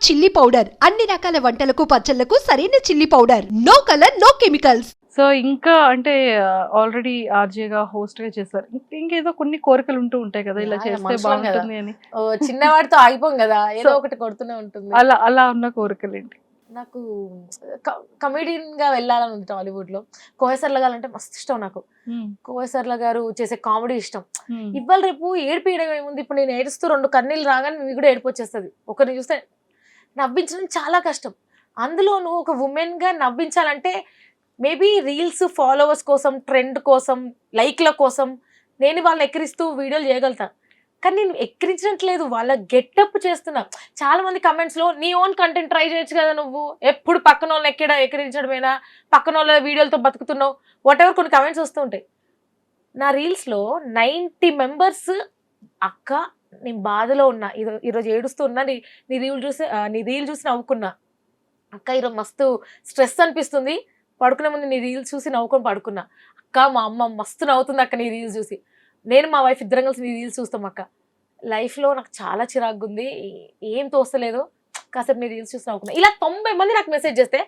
Chilli powder అన్ని రకాల వంటలకు పచ్చళ్లకు సరైన chilli powder. No colour no chemicals. So ఇంకా అంటే ఆల్రెడీ ఆర్జేగా హోస్ట్ గా చేస్తారు, ఇంకేదో కొన్ని కోరికలు ఉంటూ ఉంటాయి కదా, ఇలా చేస్తే బాగుంటుంది అని. చిన్నవాడితో ఆగిపోం కదా, ఏదో ఒకటి కొడుతూనే ఉంటుంది. అలా అలా ఉన్న కోరికలు ఏంటి? నాకు కమెడియన్ గా వెళ్ళాలని ఉంది టాలీవుడ్ లో. కోహెసర్ల గారు అంటే మస్తు ఇష్టం నాకు. కోహెసర్ల గారు చేసే కామెడీ ఇష్టం. ఇవాళ రేపు ఏడిపియడం ఏముంది, ఇప్పుడు నేను ఏడుస్తూ 2 కన్నీళ్ళు రాగానే మీకు కూడా ఏడుపు వచ్చేస్తుంది. ఒకరిని చూస్తే నవ్వించడం చాలా కష్టం. అందులోనూ ఒక ఉమెన్ గా నవ్వించాలంటే మేబీ రీల్స్ ఫాలోవర్స్ కోసం, ట్రెండ్ కోసం, లైక్ల కోసం నేను వాళ్ళని ఎక్కిరిస్తూ వీడియోలు చేయగలుగుతా. కానీ నేను ఎక్కిరించట్లేదు, వాళ్ళ గెటప్ చేస్తున్నా. చాలా మంది కమెంట్స్ లో నీ ఓన్ కంటెంట్ ట్రై చేయొచ్చు కదా, నువ్వు ఎప్పుడు పక్కన వాళ్ళని ఎక్కిరించడమేనా, పక్కన వాళ్ళ వీడియోలతో బతుకుతున్నావు, వాట్ ఎవర్ కొన్ని కమెంట్స్ వస్తూ ఉంటాయి. నా రీల్స్ లో 90 మెంబర్స్ అక్క నేను బాధలో ఉన్నా, ఈరోజు ఏడుస్తూ ఉన్నా, నీ రీల్ చూసి నవ్వుకున్నా అక్క, ఈరోజు మస్తు స్ట్రెస్ అనిపిస్తుంది, పడుకునే ముందు నీ రీల్స్ చూసి నవ్వుకొని పడుకున్నా అక్క, మా అమ్మ మస్తు నవ్వుతుంది అక్క నీ రీల్స్ చూసి, నేను మా వైఫ్ ఇద్దరం కలిసి నీ రీల్స్ చూస్తాం అక్క, లైఫ్లో నాకు చాలా చిరాగ్గా ఉంది, ఏం తోస్తలేదు, కాసేపు నీ రీల్స్ చూసి నవ్వుకున్నా. ఇలా 90 మంది నాకు మెసేజ్ చేస్తే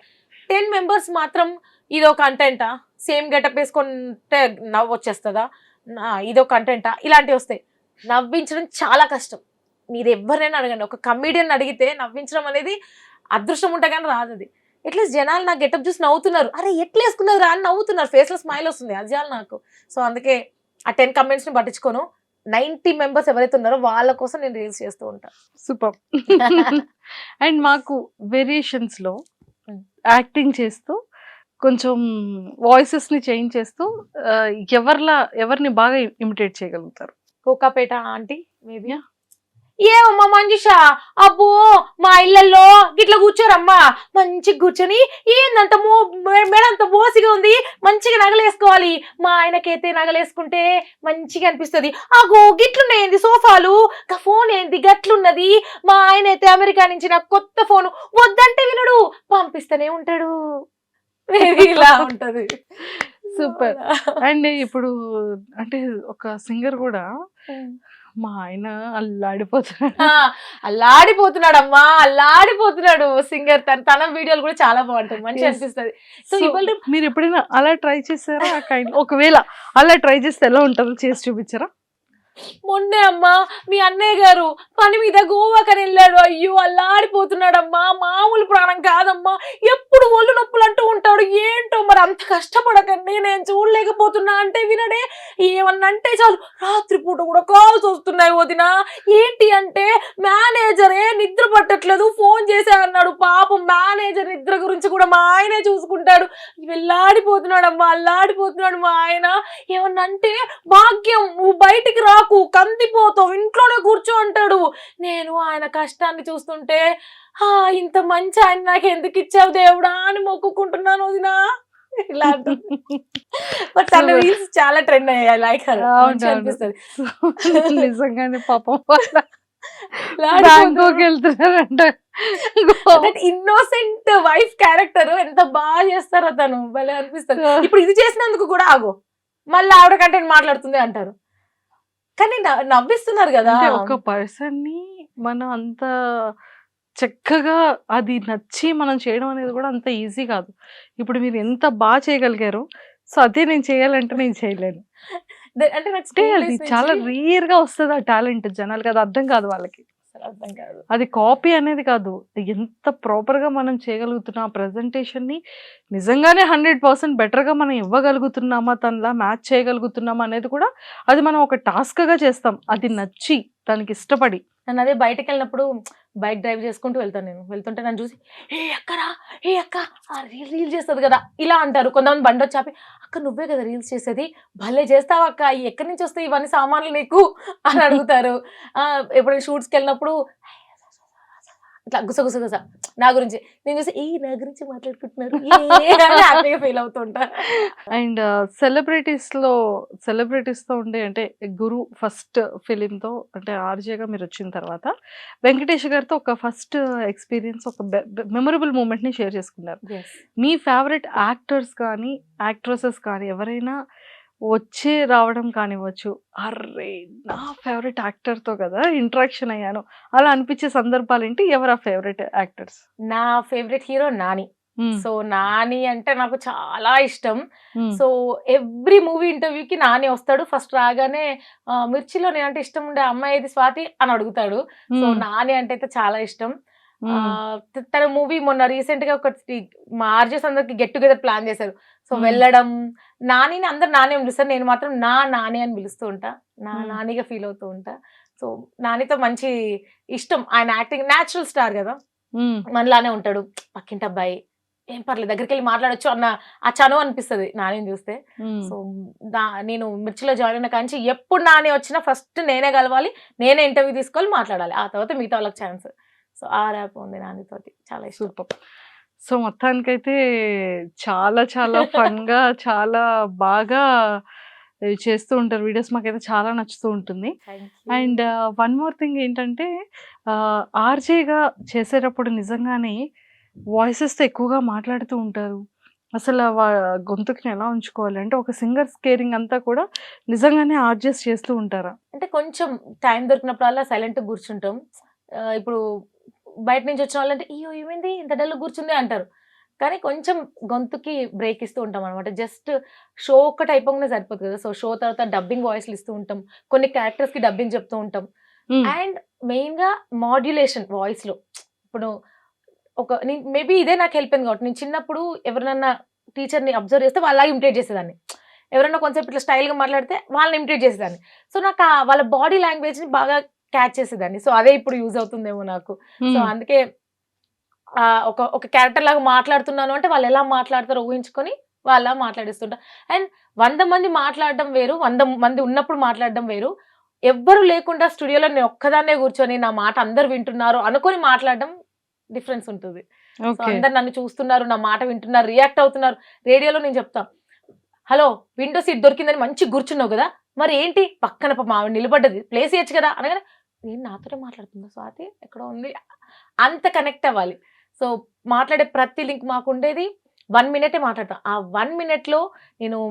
10 మెంబర్స్ మాత్రం ఇదో కంటెంటా, సేమ్ గెటప్ వేసుకుంటే నవ్వు వచ్చేస్తుందా, ఇదో కంటెంటా, ఇలాంటివి వస్తాయి. నవ్వించడం చాలా కష్టం. మీరు ఎవరినైనా అడగండి, ఒక కమీడియన్ అడిగితే నవ్వించడం అనేది అదృష్టం ఉంటే కానీ రాదు. అది ఎట్లీస్ట్ జనాలు నా గెటప్ చూసి నవ్వుతున్నారు, అరే ఎట్లా వేసుకున్నారు రా అని నవ్వుతున్నారు, ఫేస్లో స్మైల్ వస్తుంది, అది చాలు నాకు. సో అందుకే ఆ 10 కమెంట్స్ని పట్టించుకోను. 90 మెంబర్స్ ఎవరైతే ఉన్నారో వాళ్ళ కోసం నేను రీల్స్ చేస్తూ ఉంటాను. సూపర్. అండ్ మాకు వేరియేషన్స్ లో యాక్టింగ్ చేస్తూ కొంచెం వాయిసెస్ ని చేంజ్ చేస్తూ ఎవరిని బాగా ఇమిటేట్ చేయగలుగుతారు? Kokapet aunty maybe. ఏమమ్మా మంజుష, అబ్బో మా ఇళ్లలో గిట్లా కూర్చోరమ్మా, మంచిగా కూర్చొని ఏందంత మేడంత మోసిగా ఉంది, మంచిగా నగలేసుకోవాలి, మా ఆయనకైతే నగలేసుకుంటే మంచిగా అనిపిస్తుంది, అగో గిట్లున్నాయింది సోఫాలు, ఫోన్ ఏంది గట్లున్నది, మా ఆయన అయితే అమెరికా నుంచి నాకు కొత్త ఫోను వద్దంటే వినడు, పంపిస్తూనే ఉంటాడు, ఇలా ఉంటది. సూపర్. అండ్ ఇప్పుడు అంటే ఒక సింగర్ కూడా మా ఆయన అల్లాడిపోతున్నాడమ్మా, అల్లాడిపోతున్నాడు సింగర్. తన వీడియోలు కూడా చాలా బాగుంటాయి, మంచిగా అనిపిస్తుంది. సో ఇవాళ మీరు ఎప్పుడైనా అలా ట్రై చేశారా? ఒకవేళ అలా ట్రై చేస్తే ఎలా ఉంటుందో చేసి చూపించారా? మొన్నే అమ్మా మీ అన్నయ్య గారు పని మీద గోవాకని వెళ్ళాడు, అయ్యో అల్లాడిపోతున్నాడమ్మా, మామూలు ప్రాణం కాదమ్మా, ఎప్పుడు ఒళ్ళు నొప్పులు అంటూ ఉంటాడు, ఏంటో మరి అంత కష్టపడకండి నేను చూడలేకపోతున్నా అంటే వినడే, ఏమన్నంటే చాలు రాత్రిపూట కూడా కాల్స్ వస్తున్నాయి వదినా, ఏంటి అంటే మేనేజరే నిద్ర పట్టట్లేదు ఫోన్ చేసే అన్నాడు, పాపం మేనేజర్ నిద్ర గురించి కూడా మా ఆయనే చూసుకుంటాడు, వెళ్ళాడిపోతున్నాడమ్మా, అల్లాడిపోతున్నాడు మా ఆయన, ఏమన్నంటే భాగ్యం నువ్వు బయటికి రా, కందిపోతావు ఇంట్లోనే కూర్చో అంటాడు. నేను ఆయన కష్టాన్ని చూస్తుంటే ఇంత మంచి ఆయన నాకు ఎందుకు ఇచ్చావు దేవుడా అని మొక్కుకుంటున్నాను వదినా. ఇలా బట్ తన రీల్స్ చాలా ట్రెండ్ అయ్యాయి, లైక్ అనిపిస్తుంది నిజంగానే. పాపం వెళ్తున్నారంట, ఇన్నోసెంట్ వైఫ్ క్యారెక్టర్ ఎంత బాగా చేస్తారో తను, భలే అనిపిస్తుంది. ఇప్పుడు ఇది చేసినందుకు కూడా ఆగో మళ్ళీ ఆవిడ కంటెంట్ మాట్లాడుతుంది అంటారు, కానీ నవ్విస్తున్నారు కదా. ఒక పర్సన్ ని మనం అంత చక్కగా అది నచ్చి మనం చేయడం అనేది కూడా అంత ఈజీ కాదు. ఇప్పుడు మీరు ఎంత బాగా చేయగలిగారు, సో అదే నేను చేయాలంటే నేను చేయలేను. అంటే అది చాలా రేర్ గా వస్తుంది ఆ టాలెంట్, జనాలకి అది అర్థం కాదు, వాళ్ళకి అర్థం కాదు. అది కాపీ అనేది కాదు, ఎంత ప్రాపర్ గా మనం చేయగలుగుతున్నాం ఆ ప్రెజెంటేషన్ ని, నిజంగానే 100% బెటర్ గా మనం ఇవ్వగలుగుతున్నామా, తనలా మ్యాచ్ చేయగలుగుతున్నామా అనేది కూడా అది మనం ఒక టాస్క్ గా చేస్తాం, అది నచ్చి దానికి ఇష్టపడి. నన్ను అదే బయటకు వెళ్ళినప్పుడు బైక్ డ్రైవ్ చేసుకుంటూ వెళ్తాను, నేను వెళ్తుంటే నన్ను చూసి ఏ అక్కరా ఏ అక్క రీల్ చేస్తుంది కదా ఇలా అంటారు. కొంతమంది బండి వచ్చాపి అక్క నువ్వే కదా రీల్స్ చేసేది, భలే చేస్తావు అక్క, ఎక్కడి నుంచి వస్తాయి ఇవన్నీ సామాన్లు నీకు అని అడుగుతారు. ఎప్పుడైనా షూట్స్కి వెళ్ళినప్పుడు ఇట్లా గుసగుస నా గురించి నేను చూసి నా గురించి మాట్లాడుకుంటున్నారు హ్యాపీగా ఫీల్ అవుతుంటా. అండ్ సెలబ్రిటీస్ తో ఉండే అంటే గురు ఫస్ట్ ఫిలిం తో అంటే ఆర్జేగా మీరు వచ్చిన తర్వాత వెంకటేష్ గారితో ఒక ఫస్ట్ ఎక్స్పీరియన్స్, ఒక మెమరబుల్ మూమెంట్ ని షేర్ చేసుకున్నారు. మీ ఫేవరెట్ యాక్టర్స్ కానీ యాక్ట్రెసెస్ కానీ ఎవరైనా వచ్చి రావడం కానివ్వచ్చు. అర్రే! నా ఫేవరెట్ యాక్టర్‌తో కదా ఇంటరాక్షన్ అయ్యాను. అలా అనిపించే సందర్భాలేంటి? ఎవరా ఫేవరెట్ యాక్టర్స్? నా ఫేవరెట్ హీరో నాని. హ్మ్. సో నాని అంటే నాకు చాలా ఇష్టం. హ్మ్. సో ఎవ్రీ మూవీ ఇంటర్వ్యూకి నాని వస్తాడు. ఫస్ట్ రాగానే మిర్చిలో నేనంటే ఇష్టం ఉండే అమ్మాయి ఏది స్వాతి అని అడుగుతాడు. సో హ్మ్. నాని అంటే అయితే చాలా ఇష్టం. హ్మ్. తన మూవీ మొన్న రీసెంట్‌గా ఒకటి మా ఆర్‌జేస్ అందరికి గెట్ టుగెదర్ ప్లాన్ చేశారు. సో హ్మ్. వెళ్ళడం, నానిని అందరూ నాని అని పిలుస్తారు. నేను మాత్రం నా నాని అని పిలుస్తూ ఉంటా. నా హ్మ్. నానిగా ఫీల్ అవుతూ ఉంటా. సో నానితో మంచి ఇష్టం. ఆయన యాక్టింగ్ నేచురల్ స్టార్ గదా! హ్మ్. మనలానే ఉంటాడు. పక్కింటి అబ్బాయి. ఏం పర్లేదు దగ్గరికెళ్ళి మాట్లాడొచ్చు అన్న ఆ చనువు అనిపిస్తది నానిని చూస్తే. హ్మ్. సో, నేను మిర్చిలో జాయిన్ అయిన కాంచి ఎప్పుడు నాని వచ్చినా ఫస్ట్ నేనే కలవాలి. నేనే ఇంటర్వ్యూ తీసుకోవాలి, మాట్లాడాలి. ఆ తర్వాత మిగతా వాళ్ళకి ఛాన్స్. సో, ఆ ర్యాప్ ఉంది నానితోటి. చాలా ఇష్టం. సూపర్. సో, మొత్తానికైతే చాలా చాలా ఫన్‌గా చాలా బాగా చేస్తూ ఉంటారు వీడియోస్. మాకైతే చాలా నచ్చుతూ ఉంటుంది. Thank and you. One more thing ఏంటంటే ఆర్‌జేగా చేసేటప్పుడు నిజంగానే వాయిసెస్‌తో ఎక్కువగా మాట్లాడుతూ ఉంటారు. అసలు గొంతుకుని ఎలా ఉంచుకోవాలి అంటే ఒక సింగర్స్ కేరింగ్ అంతా కూడా నిజంగానే ఆర్‌జేస్ చేస్తూ ఉంటారా? అంటే కొంచెం టైం దొరికినప్పుడల్లా సైలెంట్‌గా కూర్చుంటాం. ఇప్పుడు బయట నుంచి వచ్చిన వాళ్ళంటే, "అయ్యో! ఏమైంది ఇంత డల్‌గా కూర్చుంది" అంటారు. కానీ కొంచెం గొంతుకి బ్రేక్ ఇస్తూ ఉంటామనమాట. జస్ట్ షో ఒక్కటి అయిపోగానే సరిపోదు కదా! సో, షో తర్వాత డబ్బింగ్ వాయిస్‌లు ఇస్తూ ఉంటాం. కొన్ని క్యారెక్టర్స్‌కి డబ్బింగ్ చెప్తూ ఉంటాం. హ్మ్. అండ్ మెయిన్‌గా మాడ్యులేషన్ వాయిస్‌లో. ఇప్పుడు మేబీ ఇదే నాకు హెల్ప్ అయింది కాబట్టి నేను చిన్నప్పుడు ఎవరినన్నా టీచర్‌ని అబ్జర్వ్ చేస్తే వాళ్ళలాగా ఇమిటేట్ చేసేదాన్ని. ఎవరైనా కొంచెం ఇట్లా స్టైల్‌గా మాట్లాడితే వాళ్ళని ఇమిటేట్ చేసేదాన్ని. సో, నాకు వాళ్ళ బాడీ లాంగ్వేజ్‌ని బాగా క్యాచ్ చేసేదాన్ని. సో, అదే ఇప్పుడు యూజ్ అవుతుందేమో నాకు. సో, హ్మ్. అందుకే ఒక క్యారెక్టర్ లాగా మాట్లాడుతున్నాను అంటే వాళ్ళు ఎలా మాట్లాడతారో ఊహించుకొని వాళ్ళలా మాట్లాడిస్తుంటా. అండ్ 100 మంది మాట్లాడడం వేరు. 100 మంది ఉన్నప్పుడు మాట్లాడడం వేరు. ఎవ్వరు లేకుండా స్టూడియోలో నేను ఒక్కదాన్నే కూర్చొని నా మాట అందరూ వింటున్నారు అనుకోని మాట్లాడడం డిఫరెన్స్ ఉంటది. So, okay. అందరూ నన్ను చూస్తున్నారు, నా మాట వింటున్నారు, రియాక్ట్ అవుతున్నారు. రేడియోలో నేను చెప్తా, "హలో! విండో సీట్ దొరికిందని మంచిగా కూర్చున్నావు గదా! మరి ఏంటి పక్కన పాపం ఆవిడ నిలబడ్డది. ప్లేస్ ఇయొచ్చు కదా!" అనగానే, "నేను నాతోనే మాట్లాడుతుందా స్వాతి? ఎక్కడో ఉంది." అంత కనెక్ట్ అవ్వాలి. సో, మాట్లాడే ప్రతి లింక్ మాకుండేది 1 మినిటే మాట్లాడతాం. ఆ 1 మినిట్‌లో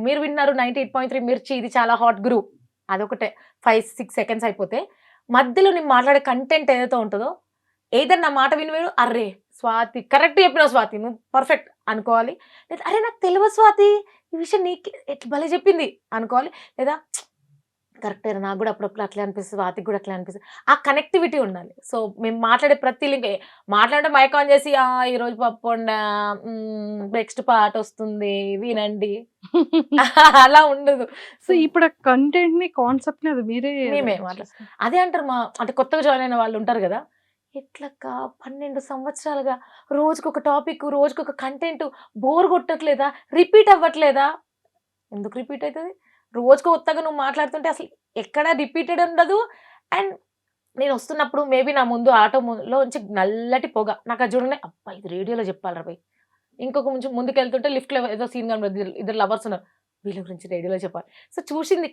మీరు విన్నారు 98.3 మిర్చి ఇది చాలా హాట్ గ్రూప్. అదొకటే 5, 6 సెకండ్స్ అయిపోతే, మధ్యలో నేను మాట్లాడే కంటెంట్ ఏదైతే ఉంటదో, ఎయిదర్ నా మాట విని మీరు అర్రే! స్వాతి కరెక్ట్ చెప్పినావు స్వాతి నువ్వు పర్ఫెక్ట్ అనుకోవాలి. లేదా అరే! నాకు తెలవదు స్వాతి ఈ విషయం నీకే భలే చెప్పింది అనుకోవాలి. లేదా కరెక్టేరా నాకు గూడా అప్పుడప్పుడు అట్లే అనిపిస్తది. స్వాతికి గూడా అట్లే అనిపిస్తది. ఆ కనెక్టివిటీ ఉండాలి. సో, మేము మాట్లాడే ప్రతి లింక్ మాట్లాడడం మైక్ ఆన్ చేసి ఈరోజు పప్పొండా, నెక్స్ట్ పాటొస్తుంది వినండి. అలా ఉండదు. సో, సో, ఇప్పుడు ఆ కంటెంట్‌ని, కాన్సెప్ట్‌ని అది మీరే మేమే అరేంజ్ మాట్లా చేస్తారు. అదే అంటారు అంటే కొత్తగా జాయిన్ అయిన వాళ్ళుంటారు గదా! ఎట్లక్క 12 సంవత్సరాలుగా రోజుకొక టాపిక్, రోజుకొక కంటెంట్ బోర్ కొట్టట్లేదా? రిపీట్ అవ్వట్లేదా? ఎందుకు రిపీట్ అయితది? రోజుకో కొత్తగా నువ్వు మాట్లాడుతుంటే అసలు ఎక్కడ రిపీటెడ్ ఉండదు. అండ్ నేనొస్తున్నప్పుడు మేబీ నా ముందు లోంచి నల్లటి పొగ. నాకది చూడంగానే అబ్బా! ఇది రేడియోలో చెప్పాలిరా బయ్. ఇంకొక కొంచెం ముందుకెళ్తుంటే లిఫ్ట్‌లో ఏదో సీన్ కనబడుద్ది. ఇద్దరు లవర్స్ ఉన్నారు. వీళ్ళ గురించి రేడియోలో చెప్పాలి. సో,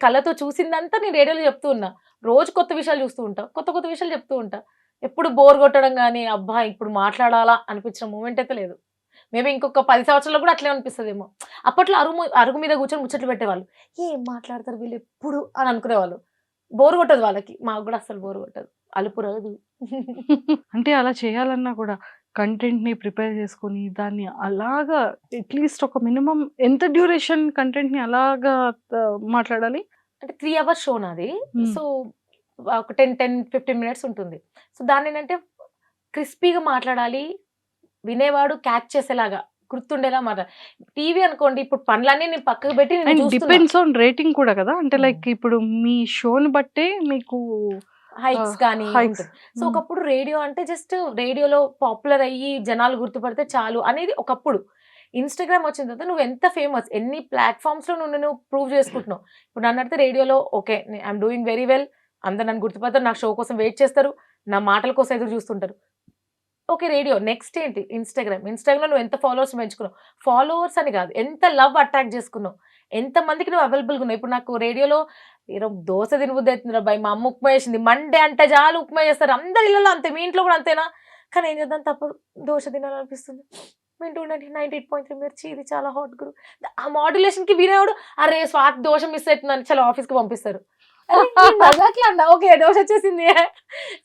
కళ్ళతో చూసిందంతా నేను రేడియోలో చెప్తూ ఉన్నా. రోజు కొత్త విషయాలు చూస్తూ ఉంటా. కొత్త కొత్త విషయాలు చెప్తూ ఉంటా. ఎప్పుడు బోర్ కొట్టడం గాని, అబ్బా! ఇప్పుడు మాట్లాడాలా అనిపించిన మూమెంట్ అయితే లేదు. మేబీ ఇంకొక 10 సంవత్సరాల్లో కూడా అట్లే అనిపిస్తదేమో. అప్పట్లో అరుగు మీద కూర్చొని ముచ్చట్లు పెట్టేవాళ్ళు. ఏం మాట్లాడతారు వీళ్ళెప్పుడు అని అనుకునేవాళ్ళు. బోర్ కొట్టదు వాళ్ళకి. మాకు గూడా అస్సలు బోర్ కొట్టదు. అలుపు రాదు. అంటే అలా చేయాలన్నా కూడా కంటెంట్‌ని ప్రిపేర్ చేసుకొని, దాన్ని అలాగా అట్‌లీస్ట్ ఒక మినిమమ్ ఎంత డ్యూరేషన్ కంటెంట్‌ని అలాగా మాట్లాడాలి? అంటే 3 అవర్స్ షో నాది. హ్మ్. సో, ఒక 15 మినిట్స్ ఉంటుంది. సో, దాన్నేంటంటే క్రిస్పీగా మాట్లాడాలి. వినేవాడు క్యాచ్ చేసేలాగా, గుర్తుండేలా టీవీ అనుకోండి ఇప్పుడు పనులన్నీ నేను పక్కకు పెట్టి నిన్ను అండ్ చూస్తున్నా. డిపెండ్స్ ఆన్ రేటింగ్ కూడా కదా! అంటే హ్మ్. లైక్ ఇప్పుడు మీ షోని బట్టే మీకు హైక్స్ గాని హైక్స్. ఉంటుంది. సో, ఒకప్పుడు రేడియో అంటే జస్ట్ రేడియోలో పాపులర్ అయ్యి జనాలు గుర్తుపడితే చాలు అనేది ఒకప్పుడు. ఇన్‌స్టాగ్రామ్ వచ్చిన తర్వాత నువ్వెంత ఫేమస్, ఎన్ని ప్లాట్‌ఫార్మ్స్‌లో నువ్వు ప్రూవ్ చేసుకుంటున్నావు. ఇప్పుడు నన్నడిగితే రేడియోలో okay. I'm doing very well. అందరూ నన్ను గుర్తుపడతారు. నా షో కోసం వెయిట్ చేస్తారు. నా మాటల కోసం ఎదురు చూస్తుంటారు. ఓకే. రేడియో. నెక్స్ట్ ఏంటి? ఇన్‌స్టాగ్రామ్. ఇన్‌స్టాగ్రామ్‌లో నువ్వు ఎంత ఫాలోవర్స్ పెంచుకున్నావు. ఫాలోవర్స్ అని గాదు. ఎంత లవ్ అట్రాక్ట్ చేసుకున్నావు. ఎంతమందికి నువ్వు అవైలబుల్‌గా ఉన్నావు. ఇప్పుడు నాకు రేడియోలో దోస తినబుద్దయితుందిరా బాయ్! మా అమ్మ ఉప్మా చేసింది. మండే అంటే చాలు ఉప్మా చేస్తారు. అందరి ఇళ్లలో అంతే. మీ ఇంట్లో కూడా అంతేనా? కానీ ఏం చేద్దాం తప్పదు. దోస తినాలనిపిస్తుంది. వింటూ ఉండండి 98.3 మిర్చి, ఇది చాలా హాట్ గురు. ఆ మాడ్యులేషన్ కి వినేవాడు అరే స్వాతి దోషం మిస్ అవుతుందని చాలా ఆఫీస్ కి పంపిస్తారు. ఓకే దోష వచ్చేసింది.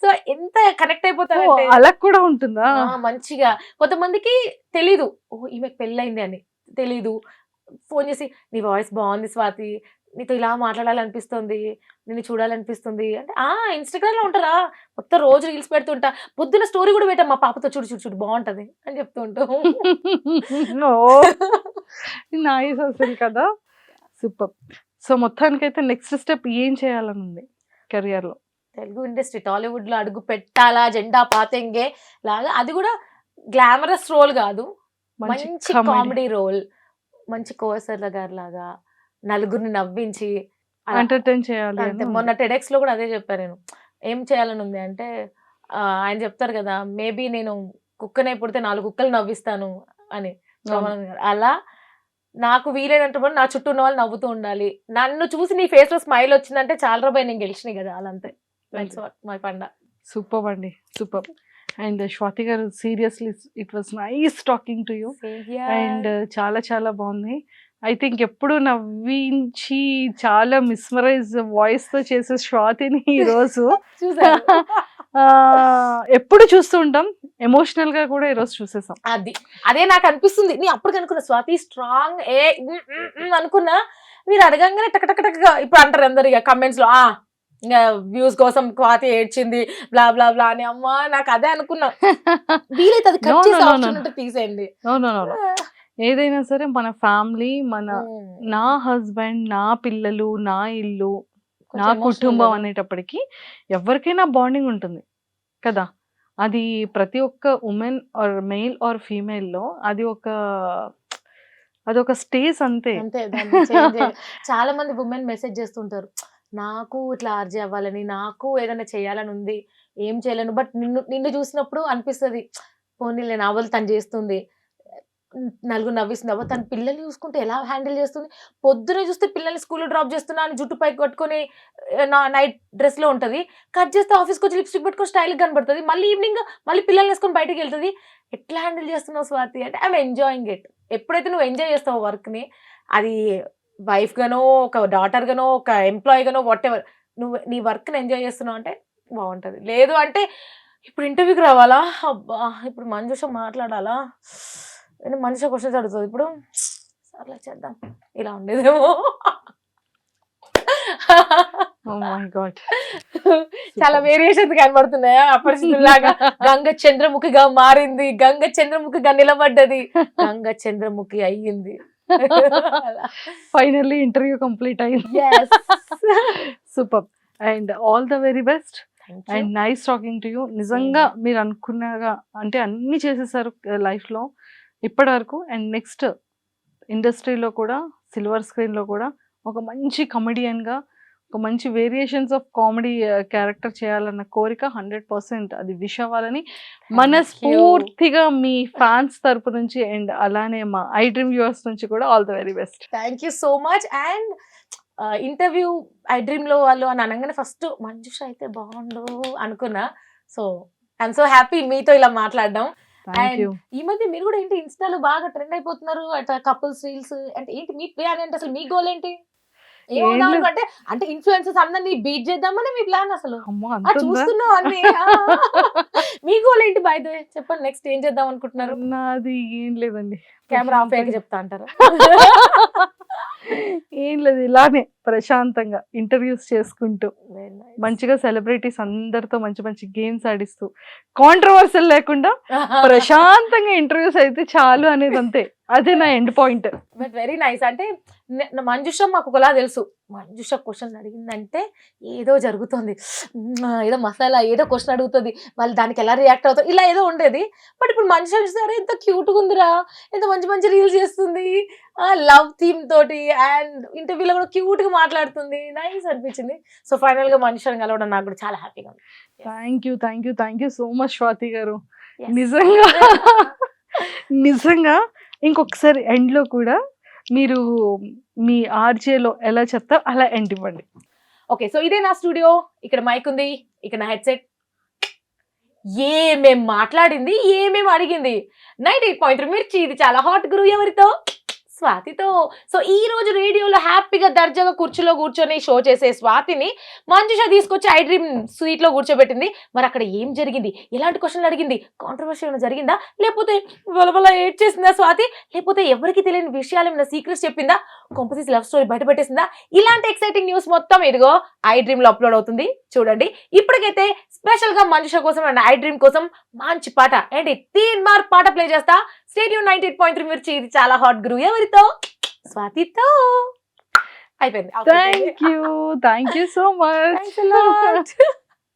సో ఎంత కనెక్ట్ అయిపోతారంటే అలా కూడా ఉంటుందా? మంచిగా. కొంతమందికి తెలీదు ఓ ఈమెకు పెళ్ళయింది అని తెలీదు. ఫోన్ చేసి నీ వాయిస్ బాగుంది స్వాతి, నీతో ఇలా మాట్లాడాలనిపిస్తుంది, నిన్ను చూడాలనిపిస్తుంది అంటే ఇన్స్టాగ్రామ్ లో ఉంటారా మొత్తం రోజు రీల్స్ పెడుతుంటా, పొద్దున్న స్టోరీ కూడా పెట్టా మా పాపతో చూడు చూడు చూడు బాగుంటది అని చెప్తూ ఉంటాం. నైస్ అసలు కదా, సూపర్. సో మొత్తానికైతే నెక్స్ట్ స్టెప్ ఏం చేయాలని ఉంది కెరియర్ లో? తెలుగు ఇండస్ట్రీ టాలీవుడ్ లో అడుగు పెట్టాలా, జెండా పాతెంగే లాగా. అది కూడా గ్లామరస్ రోల్ కాదు, మంచి కామెడీ రోల్, మంచి కోసర్ల గారి లాగా నలుగురిని నవ్వించి ఎంటర్టైన్ చేయాలి అంతే. మొన్న టెడెక్స్ లో కూడా అదే చెప్పాను నేను, ఏం చేయాలని ఉంది అంటే ఆయన చెప్తారు కదా మేబీ నేను కుక్కనే పుడితే 4 కుక్కలు నవ్విస్తాను అని. అలా నాకు వీలైనంత నా చుట్టూ ఉన్న వాళ్ళు నవ్వుతూ ఉండాలి, నన్ను చూసి నీ ఫేస్ లో స్మైల్ వచ్చిందంటే చాలా రూపాయి నేను గెలిచినాయి కదా, అలా అంతే. మై పండ. సూపర్ అండి, సూపర్. అండ్ స్వాతి గారు seriously it was nice talking to you. And చాలా చాలా బాగుంది. ఐ థింక్ ఎప్పుడు నవ్వించి చాలా మిస్మరైజ్ వాయిస్ తో చేసే స్వాతిని ఈరోజు ఎప్పుడు చూస్తూ ఉంటాం, ఎమోషనల్ గా కూడా ఈరోజు చూసేసాం. అదే నాకు అనిపిస్తుంది. నీ అప్పుడు అనుకున్నా స్వాతి స్ట్రాంగ్ అనుకున్నా, మీరు అడగంగానే టక్ టక్ టక్ ఇప్పుడు అంటారు అందరు ఇక కమెంట్స్ లో ఇంకా వ్యూస్ కోసం స్వాతి ఏడ్చింది బ్లా బ్లా బ్లా అని. అమ్మా నాకు అదే అనుకున్నా, వీలైతే అది కట్ చేసే ఆప్షన్ ఉంటే తీసేయండి. ఏదైనా సరే మన ఫ్యామిలీ, నా హస్బెండ్, నా పిల్లలు, నా ఇల్లు, నా కుటుంబం అనేటప్పటికి ఎవరికైనా బాండింగ్ ఉంటుంది కదా. అది ప్రతి ఒక్క women are male or female లో అదొక స్టేజ్ అంతే. చాలా మంది ఉమెన్ మెసేజ్ చేస్తుంటారు నాకు ఇట్లా ఆర్జే అవ్వాలని, నాకు ఏదైనా చేయాలని ఉంది, ఏం చేయలేను. బట్ నిన్ను చూసినప్పుడు అనిపిస్తుంది పోనీలే నా వల్ల తను చేస్తుంది, నలుగురు నవ్విస్తుంది. అవ్వ తన పిల్లల్ని చూసుకుంటే ఎలా హ్యాండిల్ చేస్తుంది, పొద్దునే చూస్తే పిల్లల్ని స్కూల్లో డ్రాప్ చేస్తున్నా అని జుట్టు పైకి కట్టుకొని నైట్ డ్రెస్ లో ఉంటది, కట్ చేస్తే ఆఫీస్కి వచ్చి లిప్స్టిక్ పెట్టుకొని స్టైల్ కనబడుతుంది, మళ్ళీ ఈవినింగ్ మళ్ళీ పిల్లల్ని వేసుకొని బయటకు వెళ్తుంది. ఎట్లా హ్యాండిల్ చేస్తున్నావు స్వాతి అంటే ఐఎమ్ ఎంజాయింగ్ ఇట్. ఎప్పుడైతే నువ్వు ఎంజాయ్ చేస్తావు వర్క్ ని, అది వైఫ్ గానో ఒక డాటర్ గానో ఒక ఎంప్లాయీ గానో వాట్ ఎవర్, నువ్వు నీ వర్క్ ని ఎంజాయ్ చేస్తున్నావు అంటే బాగుంటది. లేదు అంటే ఇప్పుడు ఇంటర్వ్యూకి రావాలా, అబ్బా ఇప్పుడు మంజుష మాట్లాడాలా, మనిషి క్వశ్చన్స్ అడుగుతుంది, ఇప్పుడు అట్లా చేద్దాం ఇలా ఉండేదేమో. చాలా వేరియేషన్స్ కనబడుతున్నాయా అపరిచితులాగా. గంగ చంద్రముఖిగా మారింది, గంగ చంద్రముఖిగా నిలబడ్డది, గంగ చంద్రముఖి అయ్యింది. ఫైనల్లీ ఇంటర్వ్యూ కంప్లీట్ అయింది. Super and all the very best and nice talking to you. నిజంగా మీరు అనుకున్నగా అంటే అన్ని చేసేసారు లైఫ్ లో ఇప్పటి వరకు. అండ్ నెక్స్ట్ ఇండస్ట్రీలో కూడా సిల్వర్ స్క్రీన్ లో కూడా ఒక మంచి కమెడియన్ గా, ఒక మంచి వేరియేషన్స్ ఆఫ్ కామెడీ క్యారెక్టర్ చేయాలన్న కోరిక 100% అది విష్ అవ్వాలని మనస్ఫూర్తిగా మీ ఫ్యాన్స్ తరపు నుంచి అండ్ అలానే మా ఐ డ్రీమ్ వ్యూవర్స్ నుంచి కూడా all the very best. Thank you so much. And interview I dream లో వాళ్ళు అని అనగానే ఫస్ట్ మంజుష అయితే బాగుండు అనుకున్నా. సో ఐఎమ్ సో హ్యాపీ మీతో ఇలా మాట్లాడడం. ఈ మధ్య మీరు కూడా ఏంటి ఇన్స్టాలో బాగా ట్రెండ్ అయిపోతున్నారు అట్లా కపుల్స్ రీల్స్ అంటే ఏంటి మీ ప్లాన్ ఏంటి అసలు, మీ గోల్ ఏంటి? అంటే ఇన్ఫ్లుయెన్సర్స్ అందరినీ బీట్ చేద్దామని మీ ప్లాన్ అసలు చూస్తున్నాం అన్ని. మీ గోల్ ఏంటి బై ద వే చెప్పండి, నెక్స్ట్ ఏం చేద్దాం అనుకుంటున్నారు? నాది ఏం లేదండి, కెమెరా ఆఫ్ అయ్యాక చెప్తా అంటారా? ఏం లేదు, ఇలానే ప్రశాంతంగా ఇంటర్వ్యూస్ చేసుకుంటూ మంచిగా సెలబ్రిటీస్ అందరితో మంచి మంచి గేమ్స్ ఆడిస్తూ కాంట్రవర్సల్ లేకుండా ప్రశాంతంగా ఇంటర్వ్యూస్ అయితే చాలు అనేది అంతే. అదే నా end point. But very nice. అంటే మంజుష మాకు ఒకలా తెలుసు, మంజుష క్వశ్చన్ అడిగిందంటే ఏదో జరుగుతుంది, ఏదో మసాలా ఏదో క్వశ్చన్ అడుగుతుంది, వాళ్ళు దానికి ఎలా రియాక్ట్ అవుతారు ఇలా ఏదో ఉండేది. బట్ ఇప్పుడు మంజుష చూసారా ఎంత క్యూట్గా ఉందిరా, ఎంత మంచి మంచి రీల్స్ చేస్తుంది, లవ్ థీమ్ తోటి, అండ్ ఇంటర్వ్యూలో కూడా క్యూట్ గా మాట్లాడుతుంది. నైస్ అనిపించింది. సో ఫైనల్ గా మనుషులను కలవడం నాకు కూడా చాలా హ్యాపీగా ఉంది. Thank you so much Swathi గారు. నిజంగా నిజంగా ఇంకొకసారి ఎండ్ లో కూడా మీరు మీ ఆర్జేలో ఎలా చెప్తారో అలా ఎండ్ ఇవ్వండి. ఓకే, సో ఇదే నా స్టూడియో, ఇక్కడ మైక్ ఉంది, ఇక్కడ నా హెడ్సెట్, ఏమేం మాట్లాడింది, ఏమేం అడిగింది. 98.3 మిర్చి, ఇది చాలా హాట్ గురు, ఎవరితో? స్వాతితో. సో ఈ రోజు రేడియోలో హ్యాపీగా దర్జాగా కుర్చీలో కూర్చొని షో చేసే స్వాతిని మంజుష తీసుకొచ్చి ఐ డ్రీమ్ సీట్ లో కూర్చోబెట్టింది. మరి అక్కడ ఏం జరిగింది, ఎలాంటి క్వశ్చన్లు అడిగింది, కాంట్రవర్సీ ఏమైనా జరిగిందా, లేకపోతే వలవల ఏడ్ చేసిందా స్వాతి, లేకపోతే ఎవరికి తెలియని విషయాలు ఏమైనా సీక్రెట్స్ చెప్పిందా, కొంపతీసి లవ్ స్టోరీ బయట పెట్టేసిందా? ఇలాంటి ఎక్సైటింగ్ న్యూస్ మొత్తం ఇదిగో ఐ డ్రీమ్ లో అప్లోడ్ అవుతుంది, చూడండి. ఇప్పటికైతే స్పెషల్ గా మంజుష కోసం అండ్ ఐ డ్రీమ్ కోసం మంచి పాట ఏంటి 3 బార్ పాట ప్లే చేస్తా. స్టేడియం 98.3 మిర్చి, ఇది చాలా హాట్ గురు, ఎవరితో? స్వాతితో. అయిపోయింది. Thank you so much. Thanks a lot.